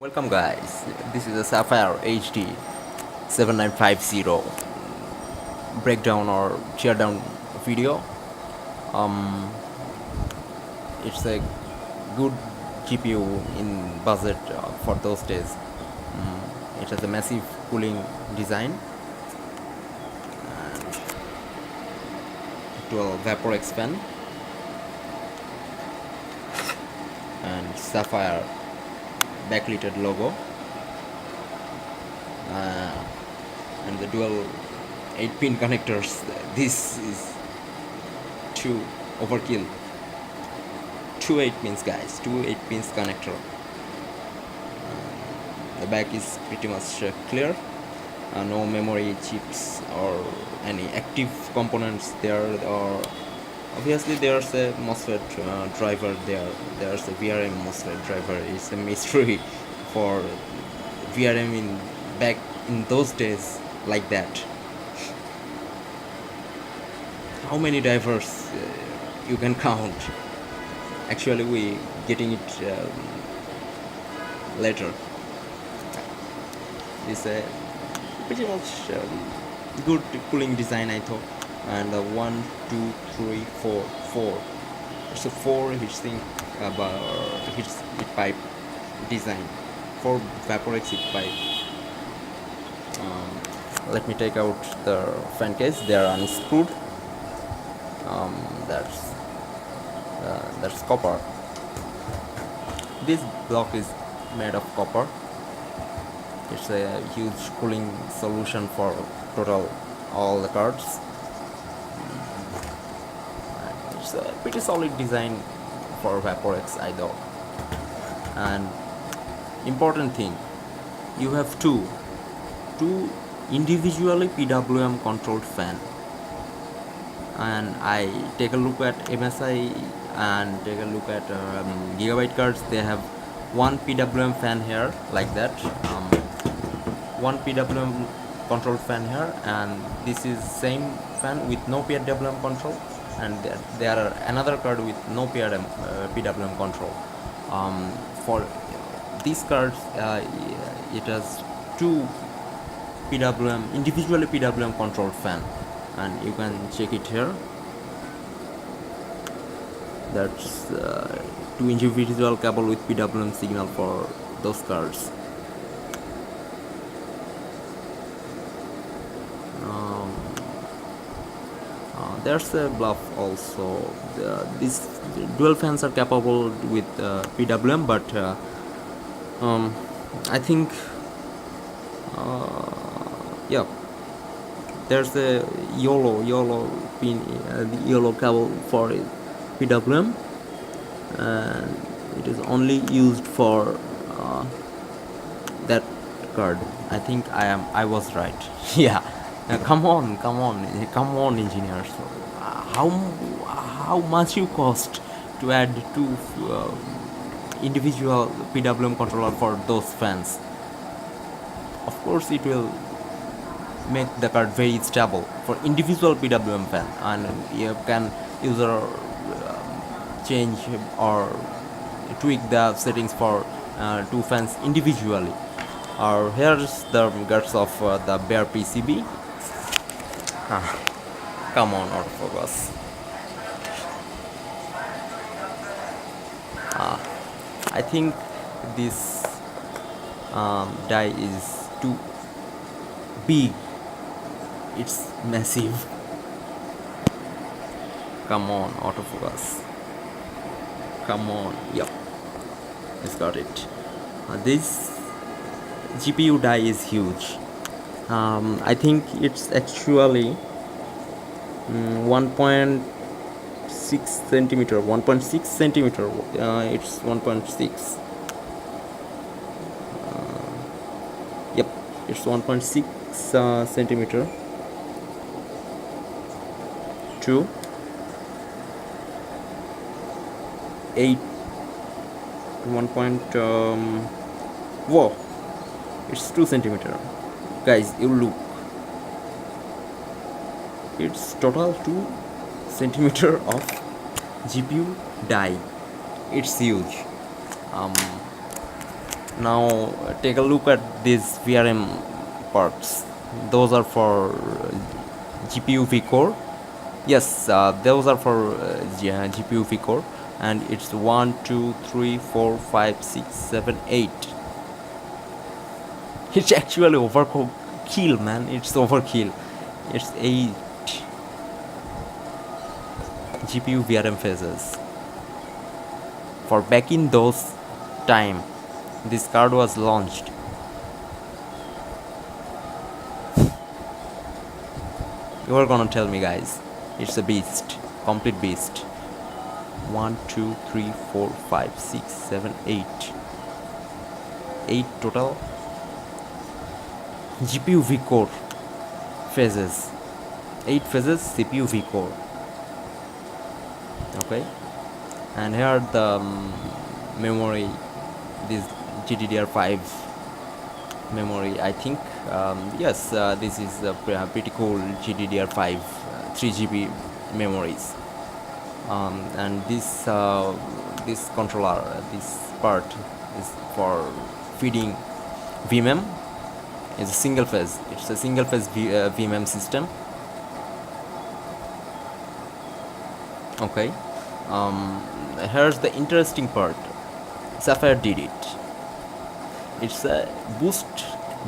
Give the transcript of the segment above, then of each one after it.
Welcome guys, this is a Sapphire HD 7950 breakdown or teardown video. Um, it's a good GPU in budget for those days. It has a massive cooling design and 12 Vaporex fan and Sapphire backlighted logo and the dual 8-pin connectors. This is too overkill. Two 8 pins guys, two 8 pins connector. The back is pretty much clear. No memory chips or any active components there, or obviously there's a MOSFET driver there. There's a VRM MOSFET driver. It's a mystery for VRM in back in those days like that. How many drivers you can count? Actually, we getting it later. It's a pretty much good cooling design, I thought. And 1, 2, 3, 4, 4. It's a 4 heatsink heat pipe design. 4 Vaporex heat pipe. Let me take out the fan case. They are unscrewed. That's copper. This block is made of copper. It's a huge cooling solution for total all the cards. It's a pretty solid design for Vaporex, I thought. And important thing, you have two individually PWM controlled fan. And I take a look at MSI and take a look at Gigabyte cards. They have one PWM fan here like that. One PWM controlled fan here, and this is same fan with no PWM control, and there are another card with no PWM control. For these cards, it has two individually PWM controlled fan, and you can check it here. That's two individual cable with PWM signal for those cards. There's a bluff also. These dual fans are capable with PWM, but I think yeah, there's a YOLO pin, YOLO cable for PWM, and it is only used for that card. I think I was right. Yeah. Come on, engineers. How much you cost to add two individual PWM controller for those fans? Of course, it will make the card very stable for individual PWM fan, and you can either change or tweak the settings for two fans individually. Or here's the guts of the bare PCB. Come on, autofocus. I think this die is too big. It's massive. Come on, autofocus. Come on. Yep, it's got it. This GPU die is huge. I think it's actually 1.6 centimeter. 1.6 centimeter. It's 1.6. Yep, it's 1.6 centimeter to 8. 1. Whoa! It's 2 centimeter. Guys, you look, it's total 2 centimeter of GPU die. It's huge. Now take a look at these VRM parts. Those are for GPU V core. Yes, those are for GPU V core, and it's 1, 2, 3, 4, 5, 6, 7, 8. It's actually overkill, man. It's overkill. It's 8 GPU VRM phases. For back in those time, this card was launched. You are gonna tell me, guys, it's a beast, complete beast. 1, 2, 3, 4, 5, 6, 7, 8. 8 total GPU V core phases. 8 phases CPU V core. Okay, and here the memory, this GDDR5 memory, I think. Yes, this is a pretty cool GDDR5 3GB memories. And this controller, this part is for feeding vmem. It's a single phase. It's a single phase vmem system. Okay. Here's the interesting part. Sapphire did it. It's a boost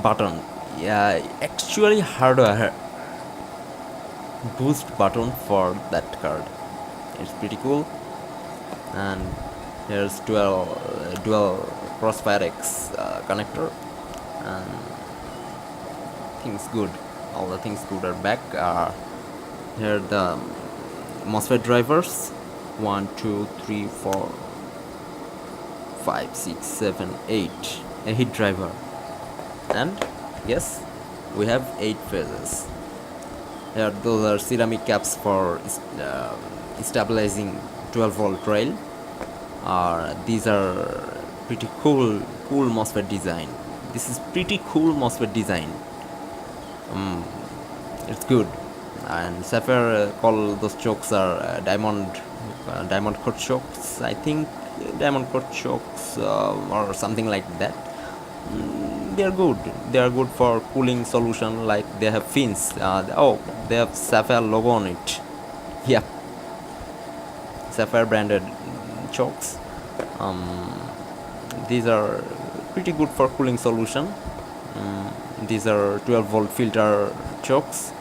button. Yeah, actually hardware boost button for that card. It's pretty cool. And here's dual Crossfire X connector, and things good. All the things good are back. Here the MOSFET drivers. 1, 2, 3, 4, 5, 6, 7, 8. A heat driver. And yes, we have 8 phases. Here those are ceramic caps for stabilizing 12 volt rail. These are pretty cool MOSFET design. This is pretty cool MOSFET design. It's good. And Sapphire call those chokes are diamond core chokes, I think. Diamond core chokes or something like that. They are good. They are good for cooling solution. Like they have fins. They have Sapphire logo on it. Yeah, Sapphire branded chokes. These are pretty good for cooling solution. These are 12 volt filter chokes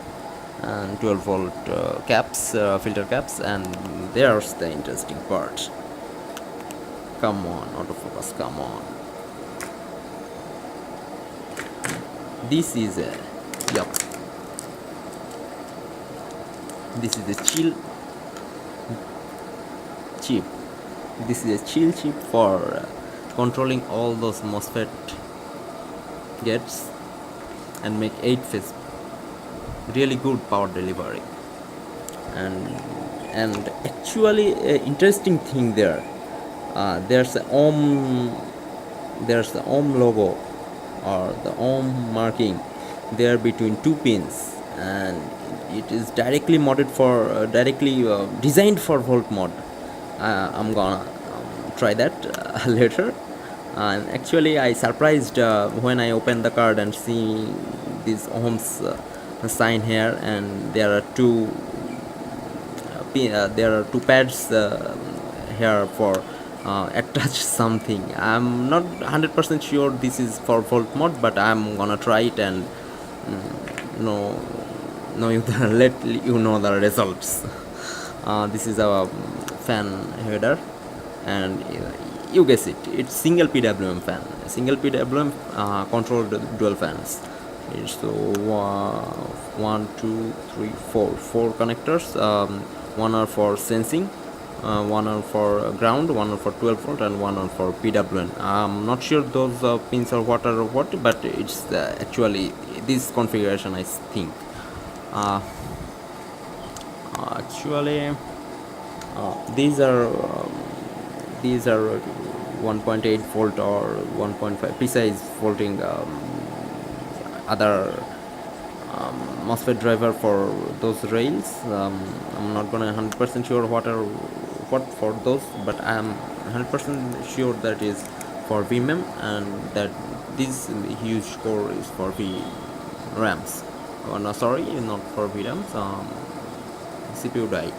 and 12 volt caps, filter caps. And there's the interesting part. Come on, autofocus, come on. This is a this is a chill chip. This is a chill chip for controlling all those MOSFET gates and make 8 phase really good power delivery. And actually interesting thing there, there's the ohm logo or the ohm marking there between 2 pins, and it is directly modded for designed for volt mod. I'm gonna try that later. And actually I surprised when I opened the card and see these ohms sign here, and there are two pads here for attach something. I'm not 100% sure this is for volt mod, but I'm gonna try it and let you know the results. This is a fan header, and you guess it, it's single PWM fan, single PWM controlled dual fans. It's 1, 2, 3, 4 connectors. One are for sensing, one are for ground, one are for 12 volt, and one are for PWM. I'm not sure those pins are what, but it's actually this configuration, I think. Actually, these are 1.8 volt or 1.5 precise volting other MOSFET driver for those rails. I'm not gonna 100% sure what for those, but I'm 100% sure that is for VMem, and that this huge core is for VRAMs. Oh no, sorry, not for VRAMs. CPU die.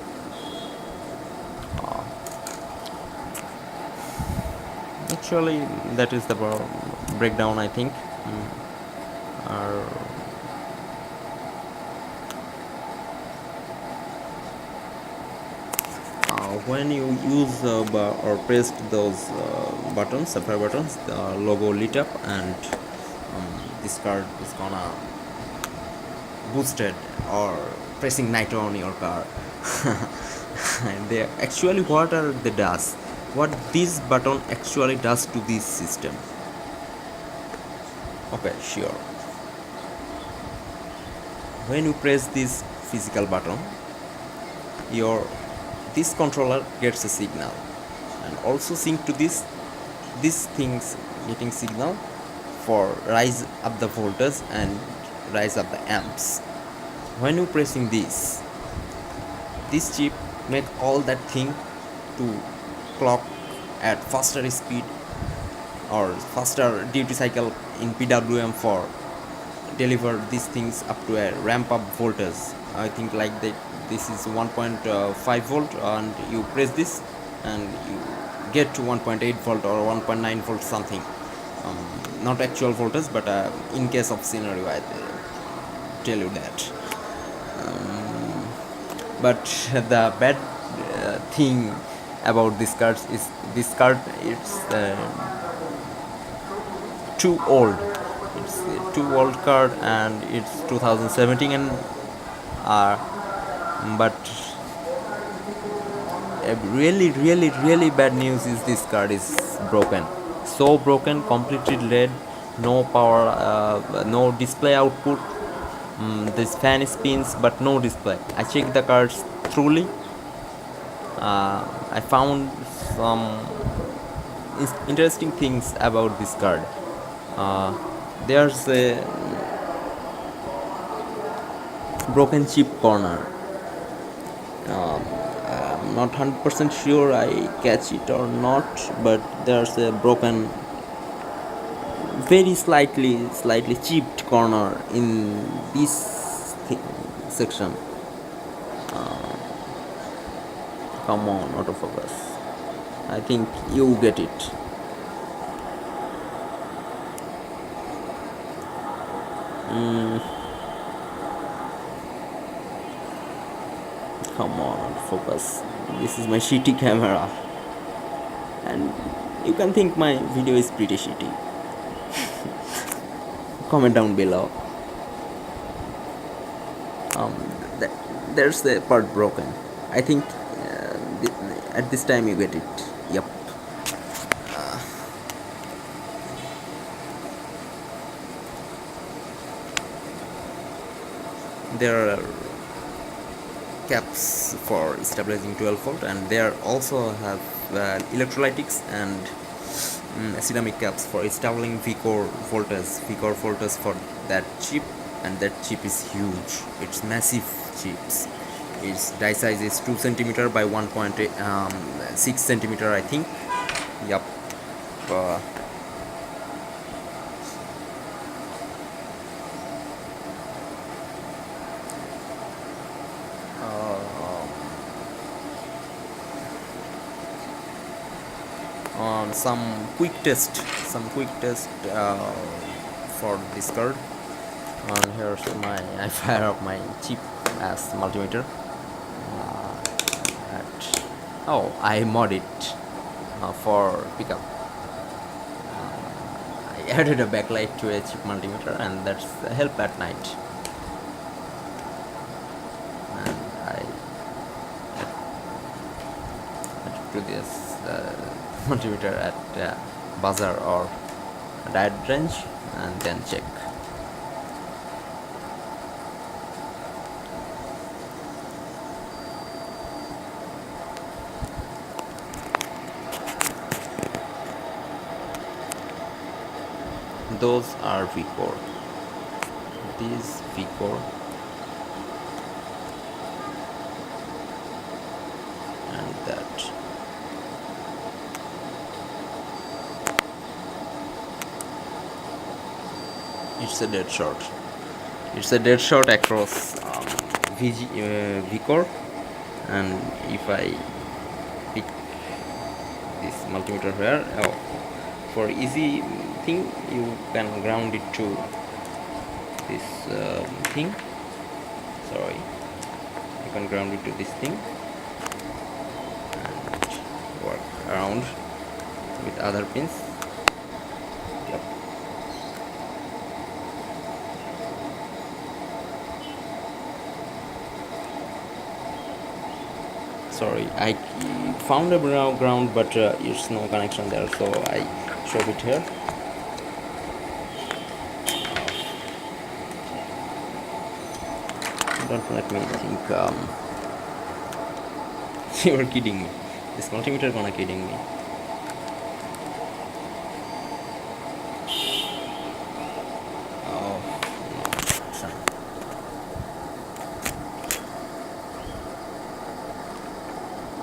Actually, that is the breakdown, I think. Or when you use or pressed those buttons, sapphire buttons, the logo lit up, and this card is gonna boosted or pressing nitro on your car. And they actually, what are they does? What this button actually does to this system? Okay, sure. When you press this physical button, your this controller gets a signal, and also sync to these things getting signal for rise up the voltage and rise up the amps. When you pressing this chip make all that thing to clock at faster speed or faster duty cycle in PWM for deliver these things up to a ramp up voltage. I think like that this is 1.5 volt, and you press this and you get to 1.8 volt or 1.9 volt something. Not actual voltage, but in case of scenario I tell you that. But the bad thing about this card is this card it's too old. It's a too old card, and it's 2017, and but really bad news is this card is broken. So broken, completely red, no power, no display output. This fan spins but no display. I checked the cards thoroughly. I found some interesting things about this card. There's a broken chip corner. I'm not 100% sure I catch it or not, but there's a broken, very slightly chipped corner in this section. Come on, autofocus. I think you get it. Come on, focus. This is my shitty camera, and you can think my video is pretty shitty. Comment down below. There's the part broken. I think at this time you get it. Yep. There are caps for stabilizing 12 volt, and there also have electrolytics and ceramic caps for stabilizing V-core voltage for that chip, and that chip is huge. It's massive chips. Its die size is 2 cm by 1.6 cm, I think. Yep. On some quick test for this card. And here's I fire up my cheap ass multimeter. I mod it for pickup. I added a backlight to a cheap multimeter, and that's help at night. And I to this multimeter at buzzer or diode range, and then check. Those are V-core. These V-core and that. It's a dead short. It's a dead short across V core, and if I pick this multimeter here, for easy thing, you can ground it to this thing. Sorry, you can ground it to this thing and work around with other pins. Yep. Sorry, I found a ground, but it's no connection there, so I show it here. Don't let me think. You are kidding me. This multimeter gonna kidding me. Oh no.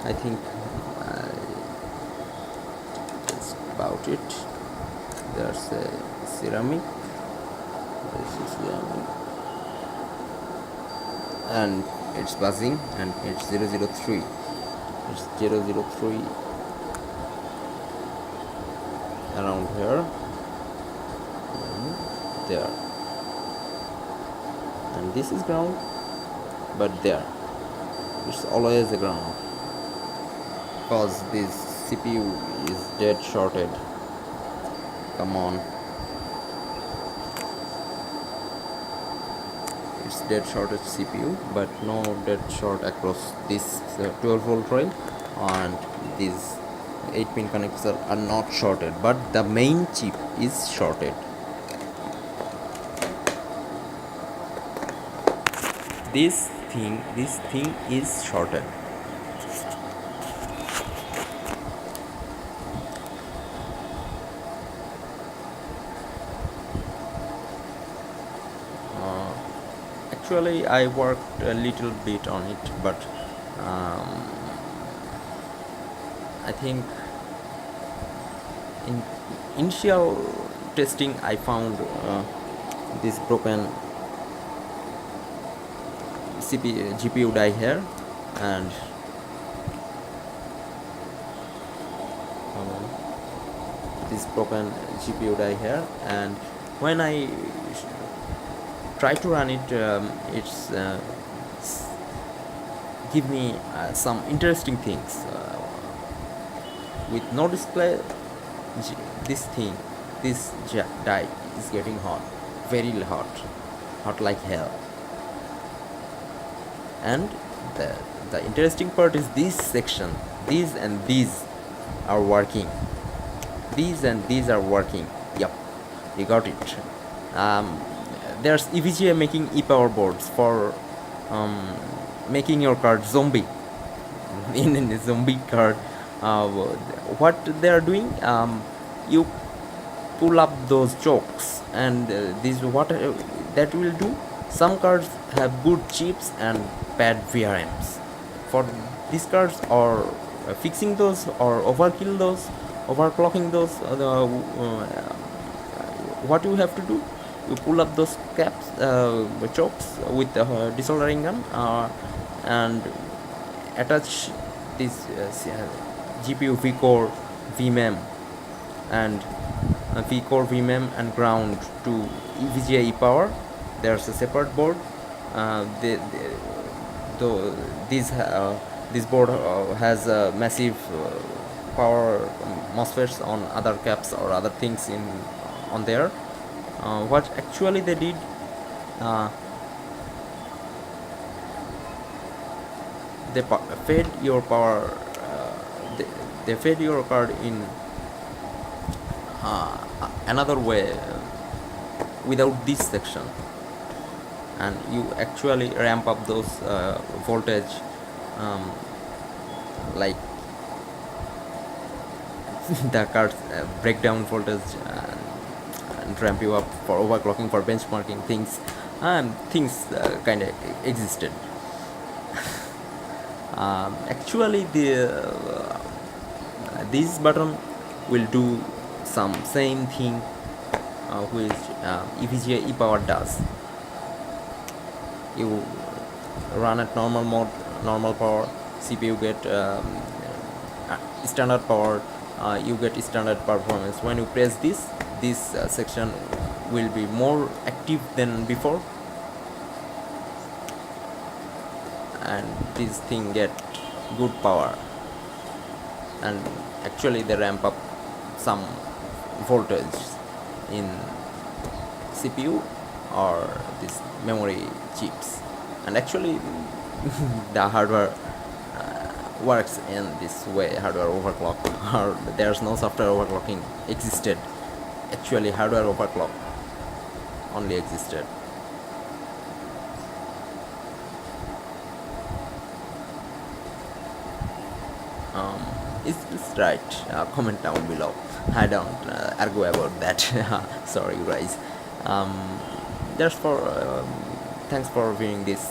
I think that's about it. There's a ceramic. This is ceramic, and it's buzzing, and it's 003. It's 003 around here, and there, and this is ground, but there it's always the ground, because this CPU is dead shorted. Come on, it's dead shorted CPU, but no dead short across this 12-volt rail, and these 8-pin connectors are not shorted, but the main chip is shorted. This thing is shorted. Actually, I worked a little bit on it, but I think in initial testing I found this broken GPU die here, and this broken GPU die here, and when I try to run it, it's give me some interesting things. With no display, this die is getting hot, very hot like hell. And the interesting part is this section. These and these are working. These and these are working. Yep, you got it. There's EVGA making e-power boards for making your card zombie. In a zombie card, what they are doing, you pull up those chokes, and this what that will do. Some cards have good chips and bad VRMs. For these cards, or fixing those, or overclocking those, what you have to do, you pull up those caps, chokes with the desoldering gun, and attach this GPU vCore vmem and vCore vmem and ground to EVGA e-power. There's a separate board. This board has massive power MOSFETs on other caps or other things on there. What actually they did, they fed your power. They fed your card in another way, without this section, and you actually ramp up those voltage, like the card's breakdown voltage, and ramp you up for overclocking, for benchmarking things. Things kind of existed. Actually, this button will do some same thing which EVGA e-power does. You run at normal mode, normal power, CPU get standard power, you get standard performance. When you press this section will be more active than before, and this thing get good power, and actually they ramp up some voltage in CPU or this memory chips, and actually the hardware works in this way, hardware overclock, or there's no software overclocking existed. Actually hardware overclock only existed. It's right. Comment down below. I don't argue about that. Sorry guys. Just for thanks for viewing this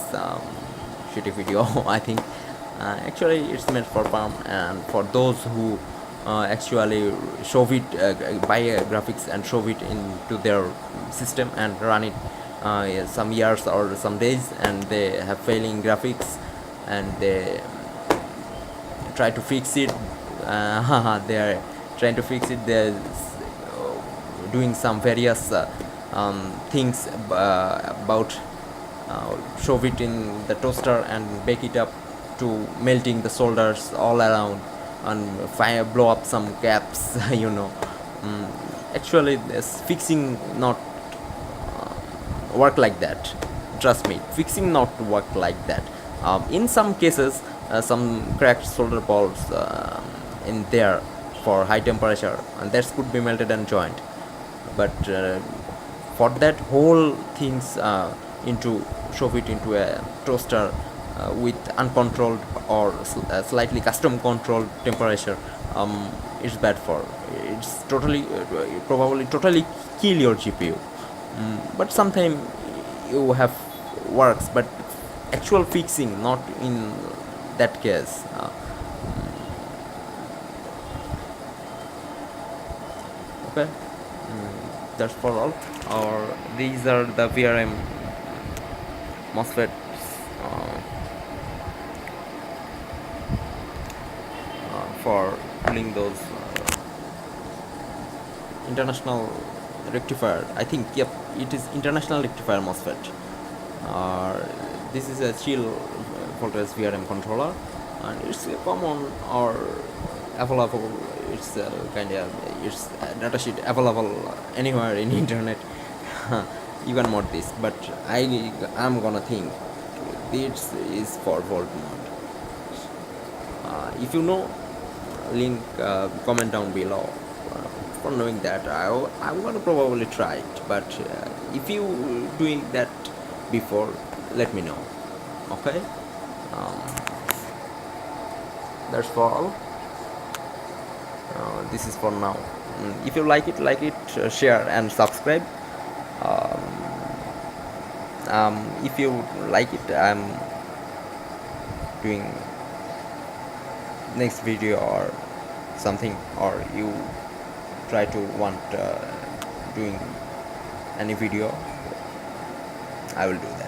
shitty video. I think actually it's meant for fun and for those who actually shove it, buy graphics and shove it into their system and run it some years or some days, and they have failing graphics and they try to fix it. They are trying to fix it. They're doing some various things about shove it in the toaster and bake it up to melting the solders all around and fire blow up some gaps. Actually this fixing not work like that. Trust me, fixing not work like that. In some cases some cracked solder balls in there for high temperature, and that could be melted and joined, but for that whole things into shove it into a toaster with uncontrolled or slightly custom controlled temperature, it's bad for, it's totally probably totally kill your GPU. But sometimes you have works, but actual fixing not in that case. Okay, that's for all. Or these are the VRM MOSFETs for pulling those international rectifier. I think, yep, it is international rectifier MOSFET. This is a chill voltage VRM controller, and it's a common or available. It's kind of it's datasheet available anywhere in internet. You can mod this, but I'm gonna think this is for volt mode. If you know, link comment down below for knowing that. I'm gonna probably try it, but if you doing that before, let me know. Okay, that's for all. This is for now. If you like it, share and subscribe. If you like it, I'm doing next video or something, or you try to want doing any video, I will do that.